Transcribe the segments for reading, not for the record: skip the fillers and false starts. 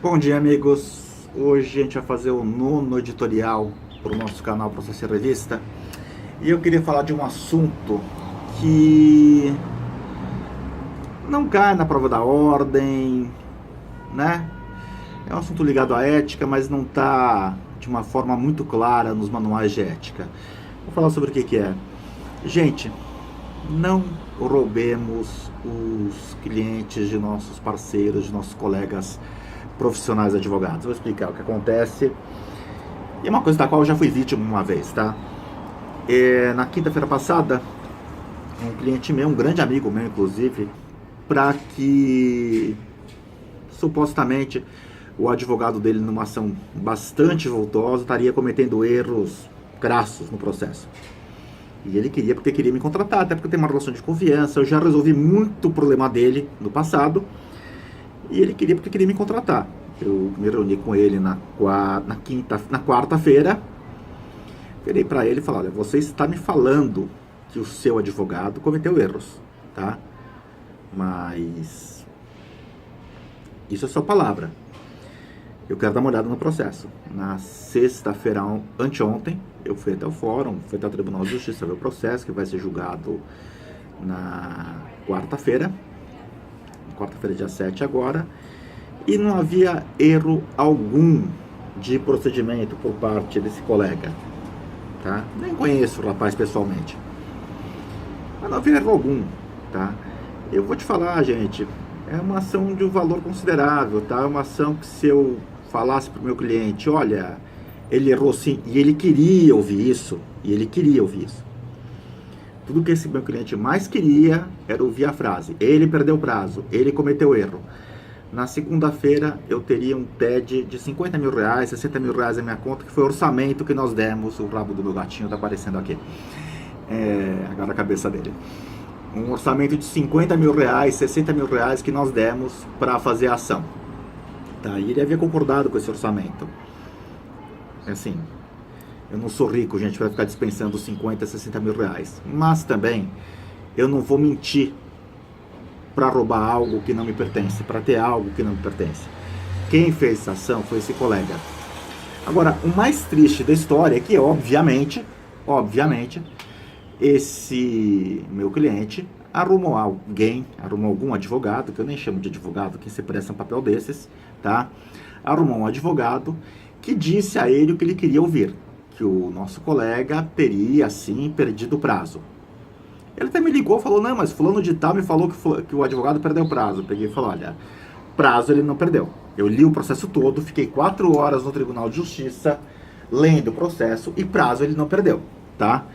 Bom dia, amigos. Hoje a gente vai fazer o nono editorial para o nosso canal Processo e Revista. E eu queria falar de um assunto que não cai na prova da ordem, né? É um assunto ligado à ética, mas não está de uma forma muito clara nos manuais de ética. Vou falar sobre o que é. Gente, não roubemos os clientes de nossos parceiros, de nossos colegas profissionais advogados. Vou explicar o que acontece. E é uma coisa da qual eu já fui vítima uma vez, tá? Na quinta-feira passada, um cliente meu, um grande amigo meu, inclusive, para que supostamente o advogado dele, numa ação bastante vultosa, estaria cometendo erros crassos no processo. E ele queria, porque queria me contratar, até porque tem uma relação de confiança. Eu já resolvi muito problema dele no passado. E ele queria, porque queria me contratar. Eu me reuni com ele na quarta-feira. Virei para ele e falei: olha, você está me falando que o seu advogado cometeu erros, tá? Mas isso é só palavra. Eu quero dar uma olhada no processo. Na sexta-feira, anteontem, eu fui até o fórum, fui até o Tribunal de Justiça ver o processo, que vai ser julgado na quarta-feira. Quarta-feira, dia 7 agora. E não havia erro algum de procedimento por parte desse colega, tá? Nem conheço o rapaz pessoalmente. Mas não havia erro algum, tá? Eu vou te falar, gente, é uma ação de um valor considerável, tá? É uma ação que, se eu falasse para o meu cliente: olha, ele errou sim, e ele queria ouvir isso, tudo que esse meu cliente mais queria era ouvir a frase: ele perdeu o prazo, ele cometeu erro. Na segunda-feira eu teria um TED de 50 mil reais, 60 mil reais na minha conta, que foi o orçamento que nós demos. O rabo do meu gatinho está aparecendo aqui, agora a cabeça dele. Um orçamento de 50 mil reais, 60 mil reais que nós demos para fazer a ação, tá? E ele havia concordado com esse orçamento. Assim, eu não sou rico, gente, para ficar dispensando 50, 60 mil reais. Mas também eu não vou mentir para roubar algo que não me pertence, para ter algo que não me pertence. Quem fez essa ação foi esse colega. Agora, o mais triste da história é que, obviamente, esse meu cliente arrumou algum advogado, que eu nem chamo de advogado, que se presta um papel desses, tá? Arrumou um advogado que disse a ele o que ele queria ouvir: que o nosso colega teria, sim, perdido o prazo. Ele até me ligou e falou: não, mas fulano de tal me falou que o advogado perdeu o prazo. Eu peguei e falei: olha, prazo ele não perdeu. Eu li o processo todo, fiquei 4 horas no Tribunal de Justiça lendo o processo, e prazo ele não perdeu, tá?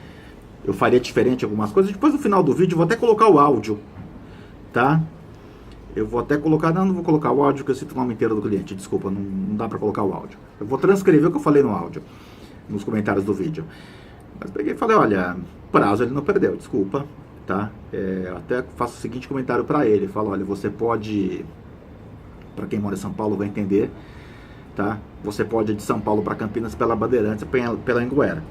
Eu faria diferente algumas coisas. Depois, no final do vídeo, eu vou até colocar o áudio, tá? Eu vou até colocar... Não vou colocar o áudio, porque eu cito o nome inteiro do cliente. Desculpa, não dá pra colocar o áudio. Eu vou transcrever o que eu falei no áudio, nos comentários do vídeo. Mas peguei e falei: olha, prazo ele não perdeu, desculpa, tá? Eu até faço o seguinte comentário pra ele. Falo: olha, você pode... Pra quem mora em São Paulo vai entender, tá? Você pode ir de São Paulo pra Campinas pela Bandeirantes, pela Anguera.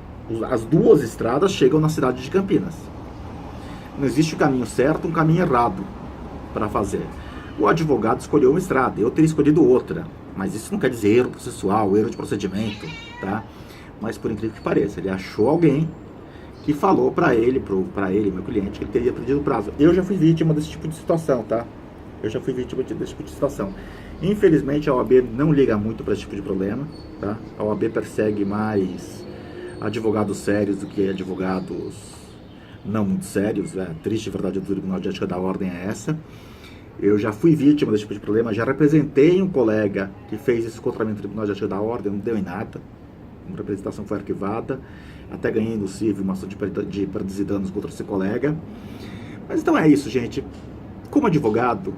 As duas estradas chegam na cidade de Campinas. Não existe um caminho certo, um caminho errado para fazer. O advogado escolheu uma estrada, eu teria escolhido outra. Mas isso não quer dizer erro processual, erro de procedimento, tá? Mas, por incrível que pareça, ele achou alguém que falou para ele, meu cliente, que ele teria perdido o prazo. Eu já fui vítima desse tipo de situação, tá? Infelizmente, a OAB não liga muito para esse tipo de problema, tá? A OAB persegue mais advogados sérios do que advogados não muito sérios. A triste verdade do Tribunal de Ética da Ordem é essa. Eu já fui vítima desse tipo de problema, já representei um colega que fez isso contra mim no Tribunal de Ética da Ordem, não deu em nada. A representação foi arquivada, até ganhei no CIV uma ação de perdas e danos contra esse colega. Mas então é isso, gente. Como advogado,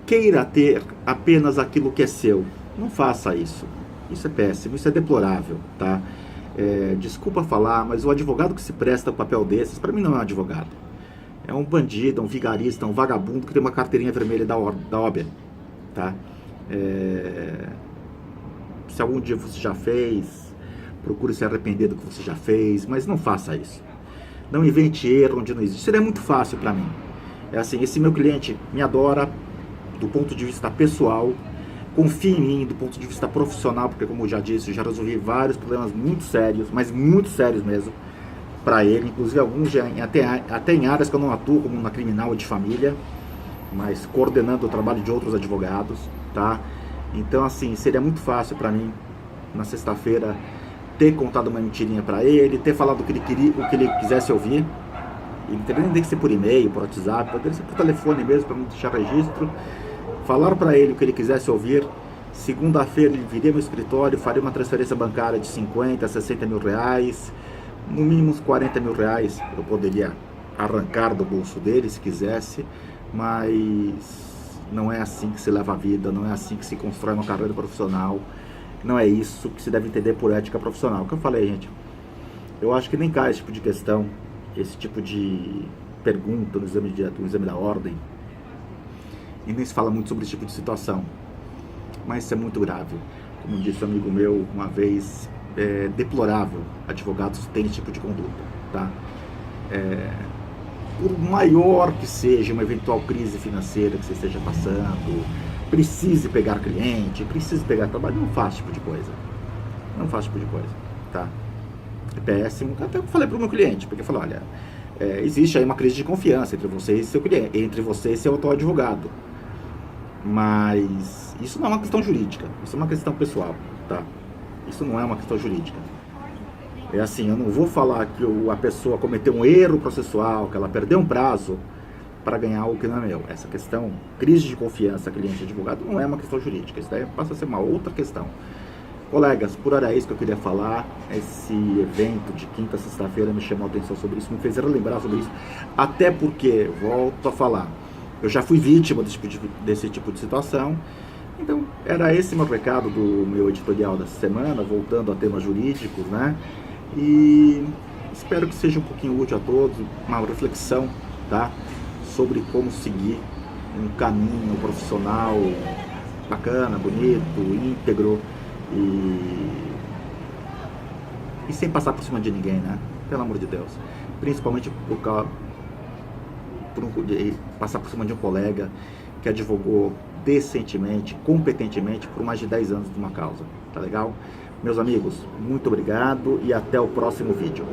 queira ter apenas aquilo que é seu. Não faça isso. Isso é péssimo, isso é deplorável, tá? Desculpa falar, mas o advogado que se presta ao papel desses, para mim, não é um advogado. É um bandido, um vigarista, um vagabundo que tem uma carteirinha vermelha da OAB, tá? Se algum dia você já fez, procure se arrepender do que você já fez, mas não faça isso. Não invente erro onde não existe. Seria muito fácil para mim. É assim, esse meu cliente me adora do ponto de vista pessoal, confie em mim do ponto de vista profissional, porque como eu já disse, eu já resolvi vários problemas muito sérios, mas muito sérios mesmo, para ele, inclusive alguns até em áreas que eu não atuo, como na criminal e de família, mas coordenando o trabalho de outros advogados, tá? Então, assim, seria muito fácil para mim, na sexta-feira, ter contado uma mentirinha para ele, ter falado o que ele queria, o que ele quisesse ouvir. Ele não tem que ser por e-mail, por WhatsApp, pode ser por telefone mesmo, para não deixar registro. Falar para ele o que ele quisesse ouvir. Segunda-feira ele viria ao meu escritório, faria uma transferência bancária de 50, 60 mil reais, no mínimo uns 40 mil reais eu poderia arrancar do bolso dele se quisesse, mas não é assim que se leva a vida, não é assim que se constrói uma carreira profissional, não é isso que se deve entender por ética profissional. O que eu falei, gente, eu acho que nem cai esse tipo de questão, esse tipo de pergunta no exame da ordem, e nem se fala muito sobre esse tipo de situação, mas isso é muito grave. Como disse um amigo meu uma vez, é deplorável advogados terem esse tipo de conduta, tá? Por maior que seja uma eventual crise financeira que você esteja passando, precise pegar cliente, precise pegar trabalho, não faça esse tipo de coisa, não faça esse tipo de coisa, tá? É péssimo. Até eu falei para o meu cliente, porque eu falei, olha, existe aí uma crise de confiança entre você e seu cliente, entre você e seu atual advogado, mas isso não é uma questão jurídica, isso é uma questão pessoal, tá? Isso não é uma questão jurídica. É assim, eu não vou falar que a pessoa cometeu um erro processual, que ela perdeu um prazo para ganhar algo que não é meu. Essa questão, crise de confiança cliente-advogado, não é uma questão jurídica, isso daí passa a ser uma outra questão. Colegas, por hora é isso que eu queria falar. Esse evento de quinta a sexta-feira me chamou a atenção sobre isso, me fez relembrar sobre isso, até porque, volto a falar, eu já fui vítima desse tipo de situação. Então, era esse meu recado do meu editorial dessa semana, voltando a temas jurídicos, né? E espero que seja um pouquinho útil a todos, uma reflexão, tá? Sobre como seguir um caminho profissional bacana, bonito, íntegro e sem passar por cima de ninguém, né? Pelo amor de Deus. Principalmente passar por cima de um colega que advogou decentemente, competentemente, por mais de 10 anos de uma causa, tá legal? Meus amigos, muito obrigado e até o próximo vídeo.